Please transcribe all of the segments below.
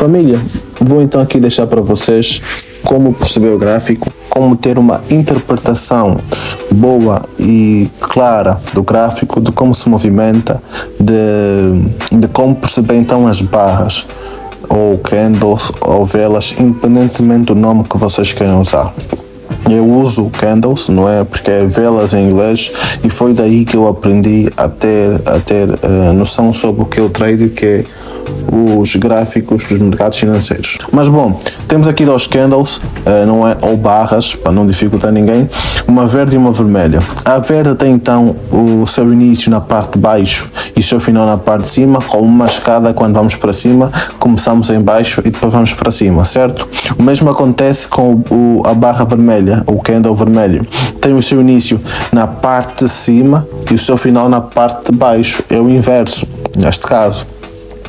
Família, vou então aqui deixar para vocês como perceber o gráfico, como ter uma interpretação boa e clara do gráfico, de como se movimenta, de como perceber então as barras, ou candles, ou velas, independentemente do nome que vocês queiram usar. Eu uso candles, não é? Porque é velas em inglês, e foi daí que eu aprendi a ter noção sobre o que é o trade, que é os gráficos dos mercados financeiros. Mas bom, temos aqui dois candles, não é? Ou barras, para não dificultar ninguém, uma verde e uma vermelha. A verde tem então o seu início na parte de baixo e o seu final na parte de cima, como uma escada. Quando vamos para cima, começamos em baixo e depois vamos para cima, certo? O mesmo acontece com a barra vermelha, o candle vermelho. Tem o seu início na parte de cima e o seu final na parte de baixo. É o inverso, neste caso,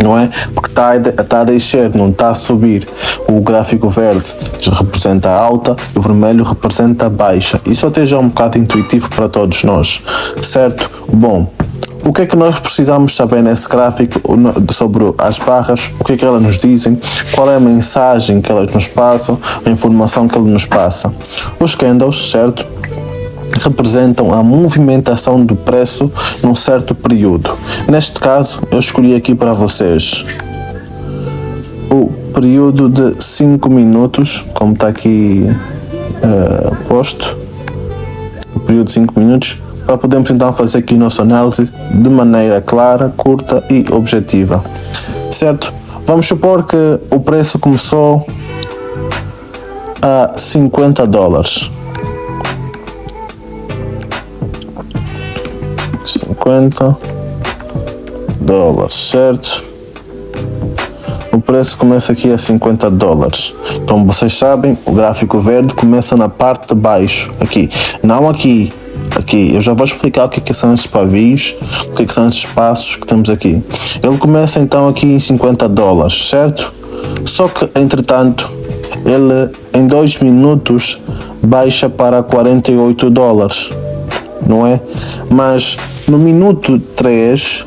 não é? Porque está a descer, não está a subir. O gráfico verde representa a alta e o vermelho representa a baixa. Isso até já é um bocado intuitivo para todos nós, certo? Bom, o que é que nós precisamos saber nesse gráfico sobre as barras? O que é que elas nos dizem? Qual é a mensagem que elas nos passam? A informação que elas nos passam? Os candles, certo? Representam a movimentação do preço num certo período. Neste caso, eu escolhi aqui para vocês o período de 5 minutos, como está aqui posto, o período de 5 minutos, para podermos então fazer aqui nossa análise de maneira clara, curta e objetiva, certo? Vamos supor que o preço começou a $50. 50 dólares, certo? O preço começa aqui a $50. Como vocês sabem, o gráfico verde começa na parte de baixo, aqui, não aqui. Aqui, eu já vou explicar o que são esses pavios, o que são esses espaços que temos aqui. Ele começa então aqui em $50, certo? Só que, entretanto, ele em 2 minutos baixa para $48, não é? Mas no minuto 3,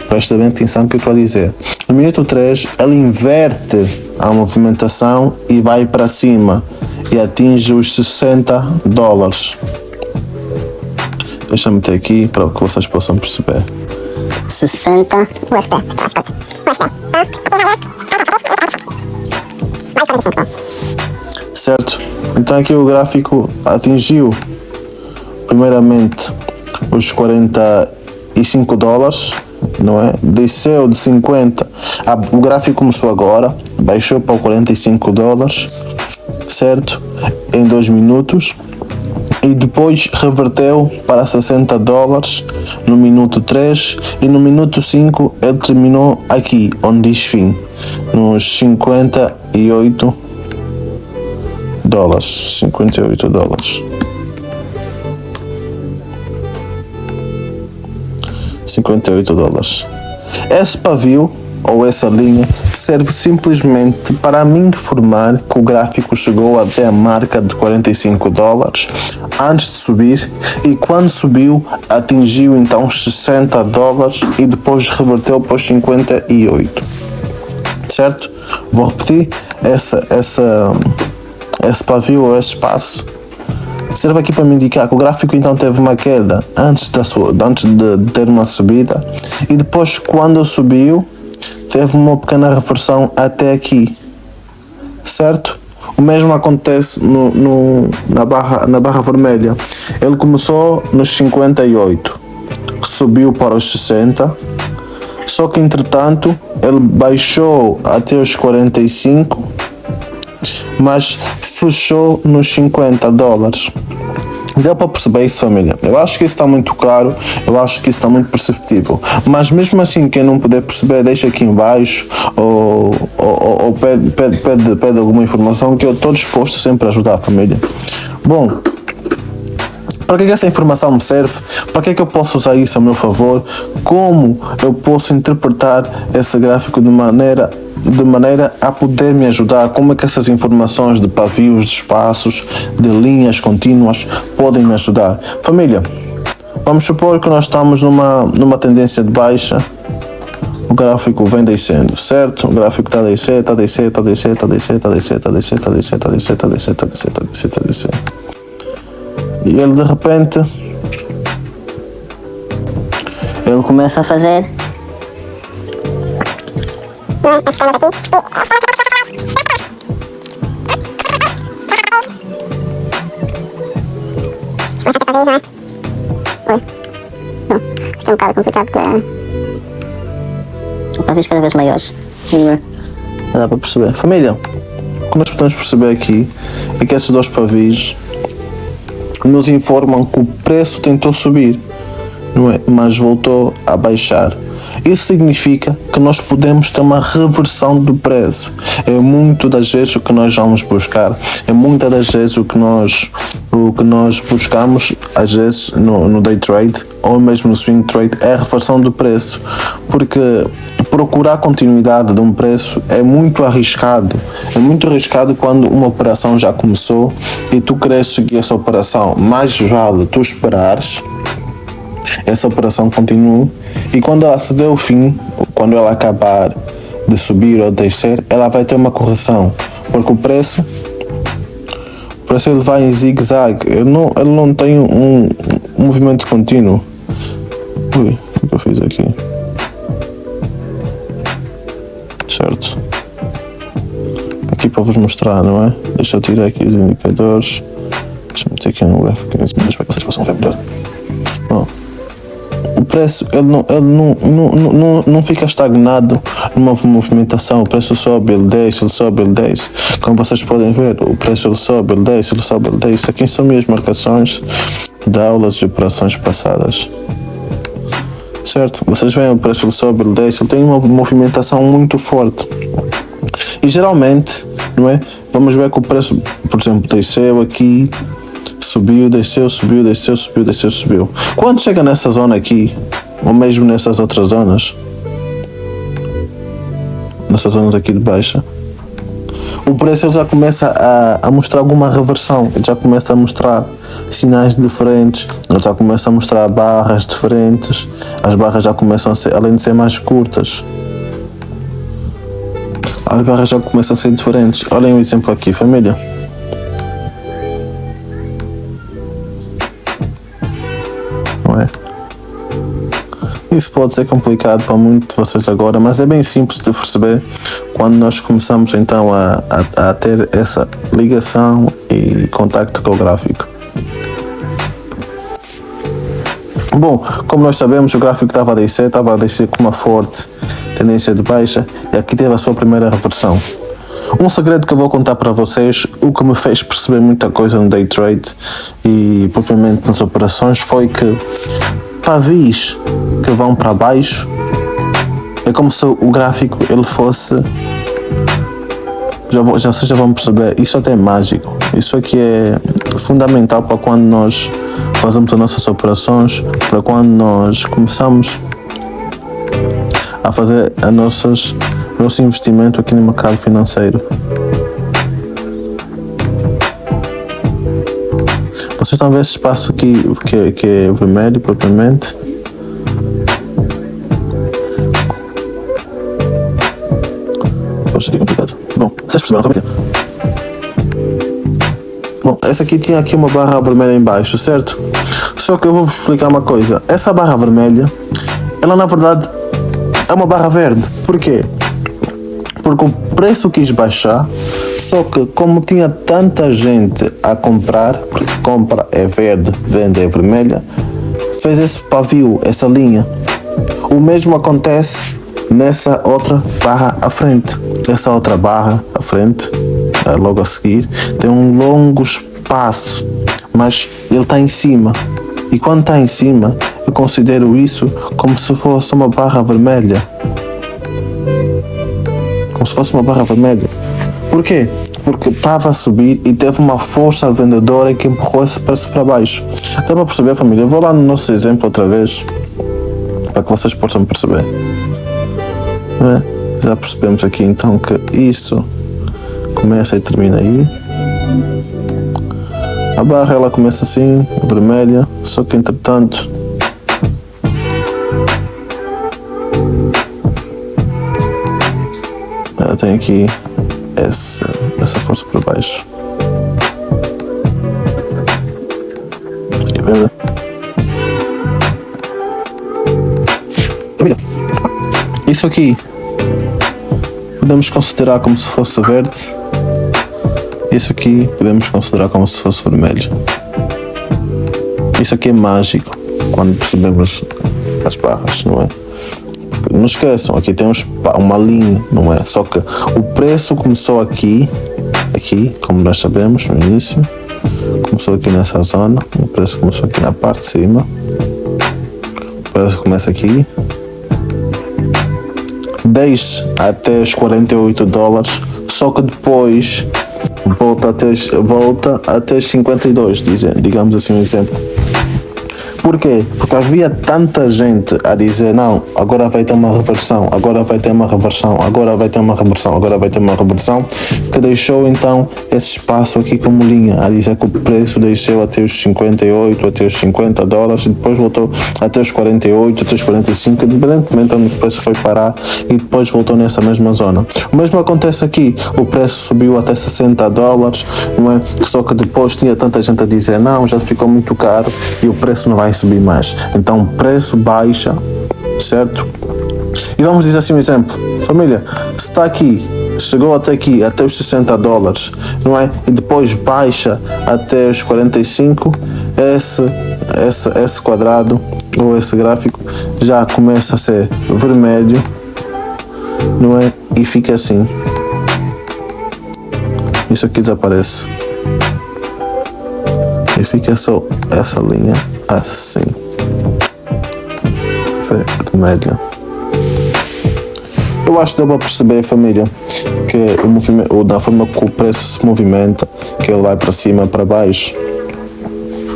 presta bem atenção no que eu estou a dizer, no minuto 3 ele inverte a movimentação e vai para cima e atinge os $60. Deixa-me meter aqui para que vocês possam perceber. 60 USD. Certo? Então aqui o gráfico atingiu primeiramente os $45, não é? Desceu de 50, o gráfico começou agora, baixou para $45, certo? Em 2 minutos. E depois reverteu para $60 no minuto 3 e no minuto 5 ele terminou aqui, onde diz fim, nos $58. 58 dólares. 58 dólares. Esse pavio ou essa linha serve simplesmente para me informar que o gráfico chegou até a marca de $45 antes de subir, e quando subiu atingiu então os $60 e depois reverteu para os 58, certo? Vou repetir, esse pavio ou esse espaço serve aqui para me indicar que o gráfico então teve uma queda antes de ter uma subida, e depois quando subiu teve uma pequena reversão até aqui, certo? O mesmo acontece na barra vermelha. Ele começou nos 58, subiu para os 60, só que entretanto ele baixou até os 45, mas fechou nos $50. Deu para perceber isso, família? Eu acho que isso está muito claro, eu acho que isso está muito perceptível. Mas mesmo assim, quem não puder perceber, deixa aqui em baixo ou pede alguma informação, que eu estou disposto sempre a ajudar a família. Bom, para que essa informação me serve? Para que eu posso usar isso a meu favor? Como eu posso interpretar esse gráfico de maneira a poder me ajudar? Como é que essas informações de pavios, de espaços, de linhas contínuas podem me ajudar? Família, vamos supor que nós estamos numa tendência de baixa o gráfico vem descendo, certo? O gráfico está a descer, está a descer, está a descer, está a descer, está a descer, está a descer, está a descer, está a descer, está a descer, está a descer, está a descer, está a descer. E ele de repente, ele começa a fazer. Isto é um bocado complicado para pavis cada vez maiores. dá para perceber. Família, o que nós podemos perceber aqui é que esses dois pavis nos informam que o preço tentou subir, não é? Mas voltou a baixar. Isso significa que nós podemos ter uma reversão do preço. É muito das vezes o que nós vamos buscar, é muitas das vezes o que nós buscamos, às vezes no day trade ou mesmo no swing trade, é a reversão do preço, porque procurar continuidade de um preço é muito arriscado. É muito arriscado quando uma operação já começou e tu queres seguir essa operação. Mais vale tu esperares essa operação continue, e quando ela se der o fim, quando ela acabar de subir ou descer, ela vai ter uma correção, porque o preço ele vai em zigue-zague, ele não tem um movimento contínuo. Ui, o que eu fiz aqui? Certo, aqui para vos mostrar, não é? Deixa eu tirar aqui os indicadores, deixa eu meter aqui no gráfico para que vocês possam ver melhor. Bom, o preço ele não fica estagnado numa movimentação. O preço sobe, ele desce, ele sobe, ele desce. Como vocês podem ver, o preço ele sobe, ele desce, ele sobe, ele desce. Aqui são minhas marcações de aulas de operações passadas. Certo? Vocês veem o preço ele sobe, ele desce, ele tem uma movimentação muito forte. E geralmente, não é? Vamos ver que o preço, por exemplo, desceu aqui, subiu, desceu, subiu, desceu, subiu, desceu, subiu. Quando chega nessa zona aqui, ou mesmo nessas outras zonas, nessas zonas aqui de baixa, o preço ele já começa a mostrar alguma reversão, ele já começa a mostrar sinais diferentes, ele já começa a mostrar barras diferentes, as barras já começam a ser, além de ser mais curtas, as barras já começam a ser diferentes. Olhem o exemplo aqui, família. Isso pode ser complicado para muitos de vocês agora, mas é bem simples de perceber quando nós começamos então a ter essa ligação e contacto com o gráfico. Bom, como nós sabemos, o gráfico estava a descer com uma forte tendência de baixa e aqui teve a sua primeira reversão. Um segredo que eu vou contar para vocês, o que me fez perceber muita coisa no day trade e propriamente nas operações, foi que pavis que vão para baixo é como se o gráfico ele fosse, vocês já vão perceber, isso até é mágico. Isso aqui é fundamental para quando nós fazemos as nossas operações, para quando nós começamos a fazer nosso investimento aqui no mercado financeiro. Vocês estão a ver esse espaço aqui que é vermelho propriamente? Poxa, que complicado. Bom, vocês perceberam, família? Bom, essa aqui tinha aqui uma barra vermelha em baixo, certo? Só que eu vou vos explicar uma coisa. Essa barra vermelha, ela na verdade é uma barra verde. Por quê? Porque o preço quis baixar, só que como tinha tanta gente a comprar, porque compra é verde, venda é vermelha, fez esse pavio, essa linha. O mesmo acontece nessa outra barra à frente. Essa outra barra à frente, logo a seguir, tem um longo espaço, mas ele está em cima. E quando está em cima, eu considero isso como se fosse uma barra vermelha. Como se fosse uma barra vermelha. Por quê? Porque estava a subir e teve uma força vendedora que empurrou esse preço para baixo. Dá para perceber, família? Eu vou lá no nosso exemplo outra vez, para que vocês possam perceber. Já percebemos aqui então que isso começa e termina aí. A barra ela começa assim, vermelha, só que entretanto ela tem aqui essa força para baixo. É verdade? Isso aqui podemos considerar como se fosse verde. Isso aqui podemos considerar como se fosse vermelho. Isso aqui é mágico quando percebemos as barras, não é? Porque não esqueçam, aqui temos uma linha, não é? Só que o preço começou aqui, como nós sabemos no início, começou aqui nessa zona, o preço começou aqui na parte de cima, o preço começa aqui, 10 até os $48, só que depois volta até os 52, digamos assim um exemplo. Porquê? Porque havia tanta gente a dizer não, agora vai ter uma reversão, agora vai ter uma reversão, agora vai ter uma reversão, agora vai ter uma reversão, que deixou então esse espaço aqui como linha, a dizer que o preço desceu até os 58, até os $50 e depois voltou até os 48, até os 45, independentemente onde o preço foi parar, e depois voltou nessa mesma zona. O mesmo acontece aqui, o preço subiu até $60, não é? Só que depois tinha tanta gente a dizer não, já ficou muito caro e o preço não vai subir mais. Então o preço baixa, certo? E vamos dizer assim um exemplo. Família, se está aqui, chegou até aqui, até os $60, não é? E depois baixa até os 45, esse quadrado ou esse gráfico já começa a ser vermelho, não é? E fica assim. Isso aqui desaparece. E fica só essa linha assim. Vermelha. Eu acho que dá para perceber, família, que o movimento, da forma que o preço se movimenta, que ele vai para cima, para baixo,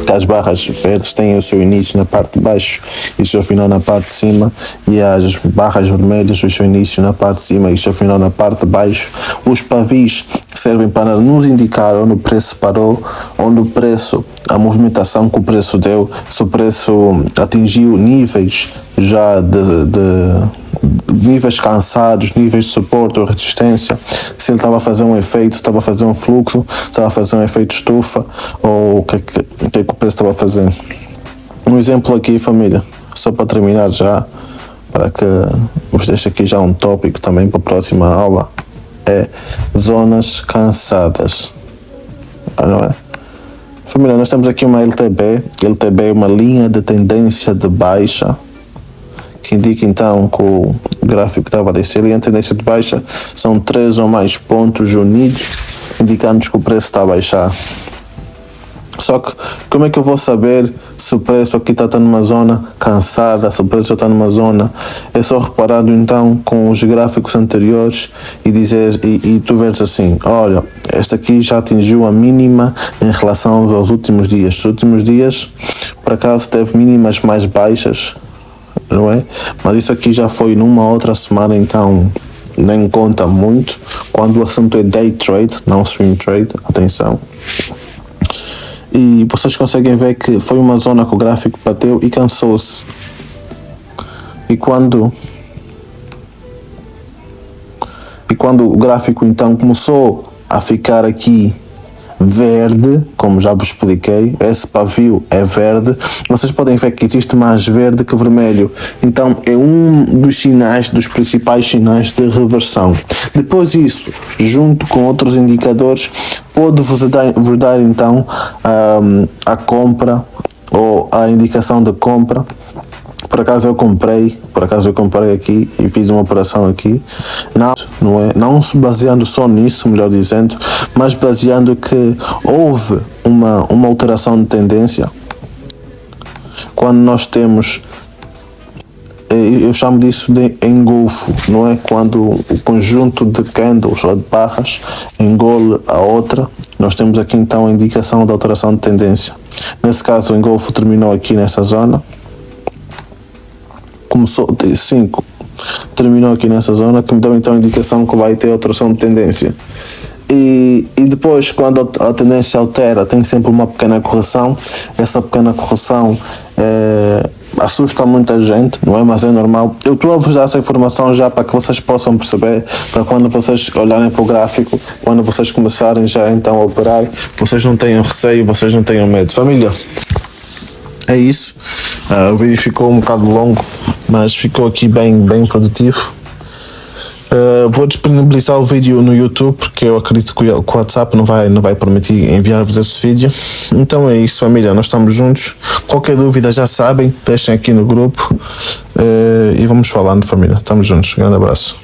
que as barras verdes têm o seu início na parte de baixo e o seu final na parte de cima, e as barras vermelhas o seu início na parte de cima e o seu final na parte de baixo. Os pavis servem para nos indicar onde o preço parou, onde o preço, a movimentação que o preço deu, se o preço atingiu níveis já de níveis cansados, níveis de suporte ou resistência, se ele estava a fazer um efeito, estava a fazer um fluxo, estava a fazer um efeito estufa, ou o que é que o preço estava a fazer. Um exemplo aqui, família, só para terminar já, para que vos deixe aqui já um tópico também para a próxima aula, é zonas cansadas, não é? Família, nós temos aqui uma LTB é uma linha de tendência de baixa, que indica então que o gráfico estava a descer, e a tendência de baixa são 3 ou mais pontos unidos, indicando que o preço está a baixar. Só que como é que eu vou saber se o preço aqui está numa zona cansada, se o preço já está numa zona? É só reparado então com os gráficos anteriores e dizer, e tu veres assim, olha, esta aqui já atingiu a mínima em relação aos últimos dias. Os últimos dias, por acaso, teve mínimas mais baixas, não é? Mas isso aqui já foi numa outra semana, então nem conta muito quando o assunto é day trade, não swing trade, atenção. E vocês conseguem ver que foi uma zona que o gráfico bateu e cansou-se. E quando o gráfico então começou a ficar aqui verde, como já vos expliquei, esse pavio é verde, vocês podem ver que existe mais verde que vermelho, então é um dos sinais, dos principais sinais de reversão. Depois isso, junto com outros indicadores, pode vos dar então a compra ou a indicação de compra. Por acaso eu comprei aqui e fiz uma operação aqui, não se baseando só nisso, melhor dizendo, mas baseando que houve uma alteração de tendência. Quando nós temos, eu chamo disso de engolfo, não é? Quando o conjunto de candles ou de barras engole a outra, nós temos aqui então a indicação da alteração de tendência. Nesse caso o engolfo terminou aqui nessa zona, terminou aqui nessa zona, que me deu então a indicação que vai ter alteração de tendência. E depois, quando a tendência altera, tem sempre uma pequena correção. Essa pequena correção assusta muita gente, não é? Mas é normal. Eu estou a vos dar essa informação já para que vocês possam perceber, para quando vocês olharem para o gráfico, quando vocês começarem já então a operar, vocês não tenham receio, vocês não tenham medo. Família, é isso. O vídeo ficou um bocado longo, mas ficou aqui bem produtivo. Vou disponibilizar o vídeo no YouTube, porque eu acredito que o WhatsApp não vai permitir enviar-vos esse vídeo. Então é isso, família, nós estamos juntos. Qualquer dúvida já sabem, deixem aqui no grupo e vamos falando, família. Estamos juntos, grande abraço.